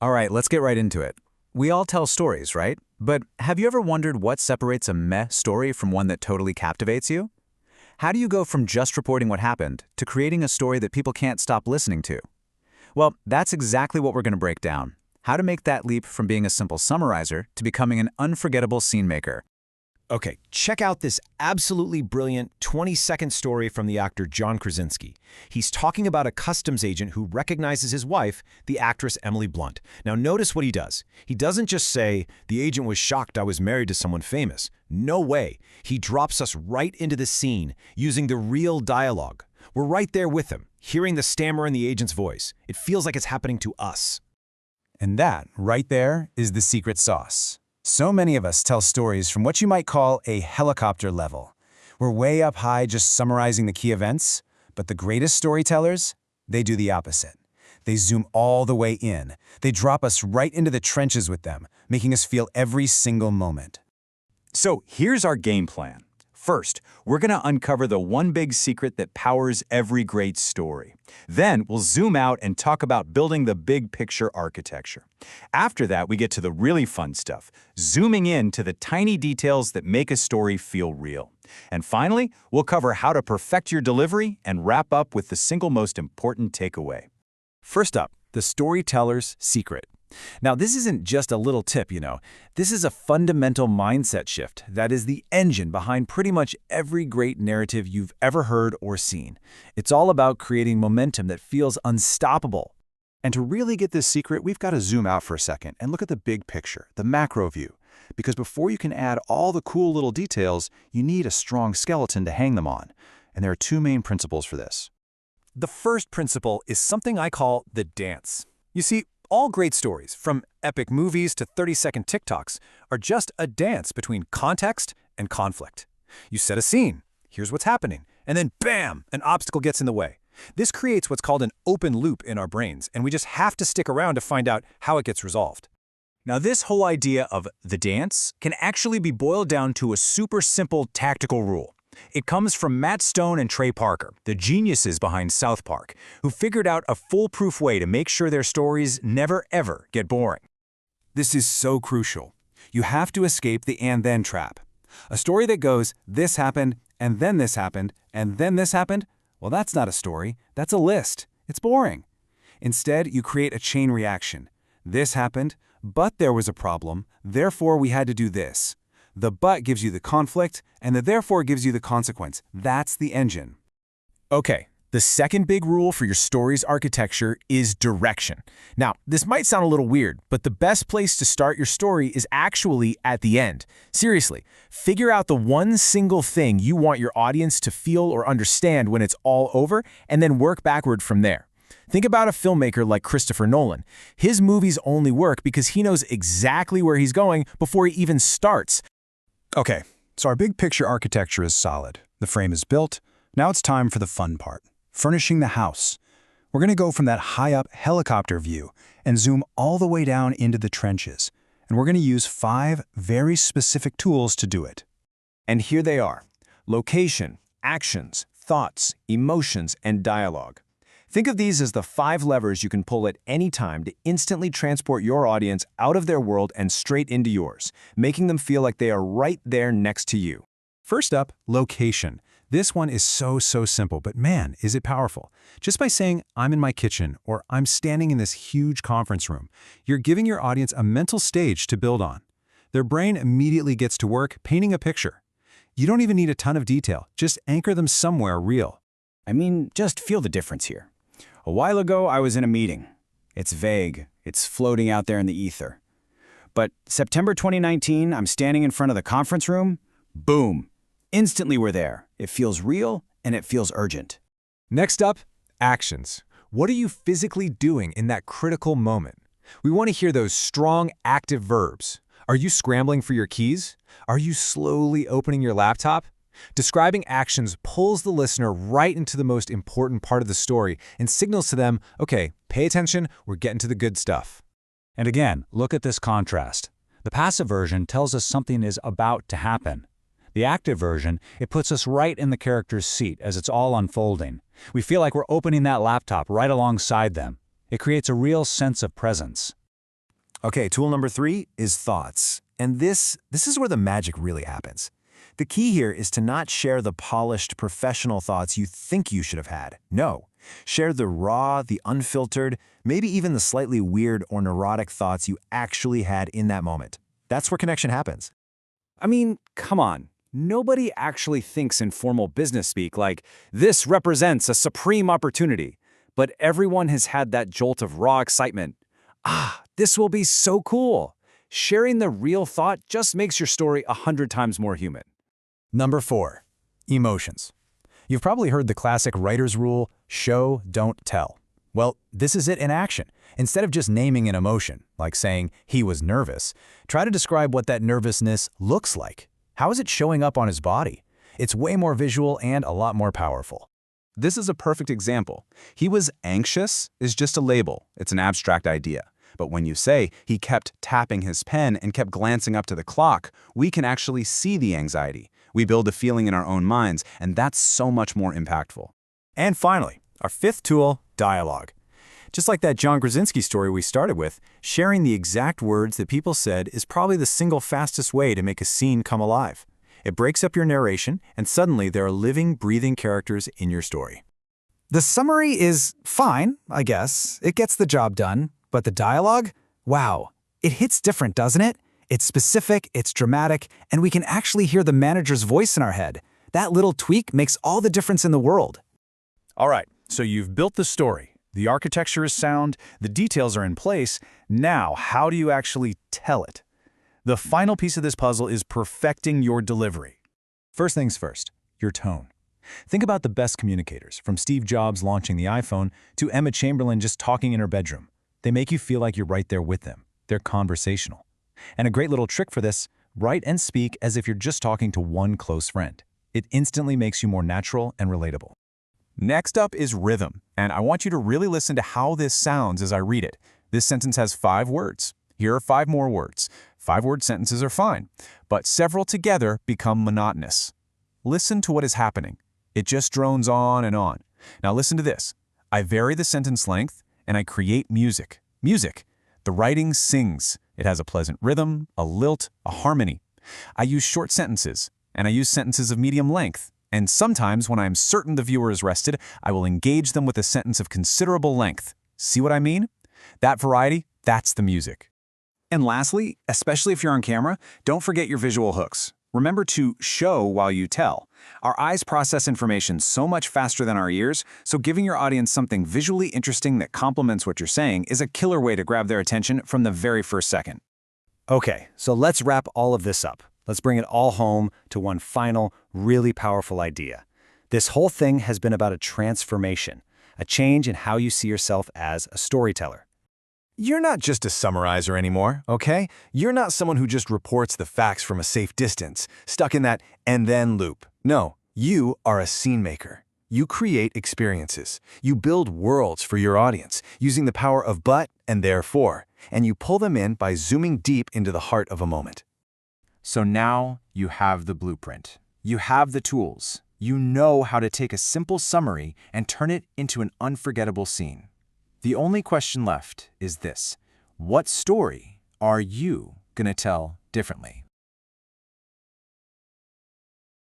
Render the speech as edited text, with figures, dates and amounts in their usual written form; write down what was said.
All right, let's get right into it. We all tell stories, right? But have you ever wondered what separates a meh story from one that totally captivates you? How do you go from just reporting what happened to creating a story that people can't stop listening to? Well, that's exactly what we're going to break down. How to make that leap from being a simple summarizer to becoming an unforgettable scene maker. Okay, check out this absolutely brilliant 20-second story from the actor John Krasinski. He's talking about a customs agent who recognizes his wife, the actress Emily Blunt. Now notice what he does. He doesn't just say, "The agent was shocked I was married to someone famous." No way. He drops us right into the scene, using the real dialogue. We're right there with him, hearing the stammer in the agent's voice. It feels like it's happening to us. And that, right there, is the secret sauce. So many of us tell stories from what you might call a helicopter level. We're way up high just summarizing the key events, but the greatest storytellers, they do the opposite. They zoom all the way in. They drop us right into the trenches with them, making us feel every single moment. So here's our game plan. First, we're going to uncover the one big secret that powers every great story. Then we'll zoom out and talk about building the big picture architecture. After that, we get to the really fun stuff, zooming in to the tiny details that make a story feel real. And finally, we'll cover how to perfect your delivery and wrap up with the single most important takeaway. First up, the storyteller's secret. Now, this isn't just a little tip, This is a fundamental mindset shift that is the engine behind pretty much every great narrative you've ever heard or seen. It's all about creating momentum that feels unstoppable. And to really get this secret, we've got to zoom out for a second and look at the big picture, the macro view. Because before you can add all the cool little details, you need a strong skeleton to hang them on. And there are two main principles for this. The first principle is something I call the dance. You see, all great stories, from epic movies to 30-second TikToks, are just a dance between context and conflict. You set a scene, here's what's happening, and then bam, an obstacle gets in the way. This creates what's called an open loop in our brains, and we just have to stick around to find out how it gets resolved. Now, this whole idea of the dance can actually be boiled down to a super simple tactical rule. It comes from Matt Stone and Trey Parker, the geniuses behind South Park, who figured out a foolproof way to make sure their stories never ever get boring. This is so crucial. You have to escape the and then trap. A story that goes, this happened, and then this happened, and then this happened, well, that's not a story, that's a list. It's boring. Instead, you create a chain reaction. This happened, but there was a problem, therefore we had to do this. The but gives you the conflict, and the therefore gives you the consequence. That's the engine. Okay, the second big rule for your story's architecture is direction. Now, this might sound a little weird, but the best place to start your story is actually at the end. Seriously, figure out the one single thing you want your audience to feel or understand when it's all over, and then work backward from there. Think about a filmmaker like Christopher Nolan. His movies only work because he knows exactly where he's going before he even starts. Okay, so our big picture architecture is solid. The frame is built. Now it's time for the fun part, furnishing the house. We're going to go from that high-up helicopter view and zoom all the way down into the trenches. And we're going to use 5 very specific tools to do it. And here they are: location, actions, thoughts, emotions, and dialogue. Think of these as the 5 levers you can pull at any time to instantly transport your audience out of their world and straight into yours, making them feel like they are right there next to you. First up, location. This one is so simple, but man, is it powerful. Just by saying, I'm in my kitchen, or I'm standing in this huge conference room, you're giving your audience a mental stage to build on. Their brain immediately gets to work painting a picture. You don't even need a ton of detail, just anchor them somewhere real. I mean, just feel the difference here. A while ago, I was in a meeting. It's vague. It's floating out there in the ether. But September 2019, I'm standing in front of the conference room. Boom. Instantly we're there. It feels real and it feels urgent. Next up, actions. What are you physically doing in that critical moment? We want to hear those strong, active verbs. Are you scrambling for your keys? Are you slowly opening your laptop? Describing actions pulls the listener right into the most important part of the story and signals to them, okay, pay attention, we're getting to the good stuff. And again, look at this contrast. The passive version tells us something is about to happen. The active version, it puts us right in the character's seat as it's all unfolding. We feel like we're opening that laptop right alongside them. It creates a real sense of presence. Okay, tool number 3 is thoughts. And this is where the magic really happens. The key here is to not share the polished, professional thoughts you think you should have had. No, share the raw, the unfiltered, maybe even the slightly weird or neurotic thoughts you actually had in that moment. That's where connection happens. I mean, come on. Nobody actually thinks in formal business speak like, this represents a supreme opportunity. But everyone has had that jolt of raw excitement. Ah, this will be so cool. Sharing the real thought just makes your story 100 times more human. Number 4, emotions. You've probably heard the classic writer's rule, show, don't tell. Well, this is it in action. Instead of just naming an emotion, like saying he was nervous, try to describe what that nervousness looks like. How is it showing up on his body? It's way more visual and a lot more powerful. This is a perfect example. He was anxious is just a label. It's an abstract idea. But when you say he kept tapping his pen and kept glancing up to the clock, we can actually see the anxiety. We build a feeling in our own minds, and that's so much more impactful. And finally, our 5th tool, dialogue. Just like that John Krasinski story we started with, sharing the exact words that people said is probably the single fastest way to make a scene come alive. It breaks up your narration, and suddenly there are living, breathing characters in your story. The summary is fine, I guess. It gets the job done. But the dialogue? Wow. It hits different, doesn't it? It's specific, it's dramatic, and we can actually hear the manager's voice in our head. That little tweak makes all the difference in the world. All right, so you've built the story. The architecture is sound, the details are in place. Now, how do you actually tell it? The final piece of this puzzle is perfecting your delivery. First things first, your tone. Think about the best communicators, from Steve Jobs launching the iPhone to Emma Chamberlain just talking in her bedroom. They make you feel like you're right there with them. They're conversational. And a great little trick for this, write and speak as if you're just talking to one close friend. It instantly makes you more natural and relatable. Next up is rhythm, and I want you to really listen to how this sounds as I read it. This sentence has 5 words. Here are 5 more words. 5-word sentences are fine, but several together become monotonous. Listen to what is happening. It just drones on and on. Now listen to this. I vary the sentence length, and I create music. Music. The writing sings. It has a pleasant rhythm, a lilt, a harmony. I use short sentences, and I use sentences of medium length. And sometimes, when I'm certain the viewer is rested, I will engage them with a sentence of considerable length. See what I mean? That variety, that's the music. And lastly, especially if you're on camera, don't forget your visual hooks. Remember to show while you tell. Our eyes process information so much faster than our ears, so giving your audience something visually interesting that complements what you're saying is a killer way to grab their attention from the very first second. Okay, so let's wrap all of this up. Let's bring it all home to one final, really powerful idea. This whole thing has been about a transformation, a change in how you see yourself as a storyteller. You're not just a summarizer anymore, okay? You're not someone who just reports the facts from a safe distance, stuck in that and then loop. No, you are a scene maker. You create experiences. You build worlds for your audience using the power of but and therefore, and you pull them in by zooming deep into the heart of a moment. So now you have the blueprint. You have the tools. You know how to take a simple summary and turn it into an unforgettable scene. The only question left is this: what story are you going to tell differently?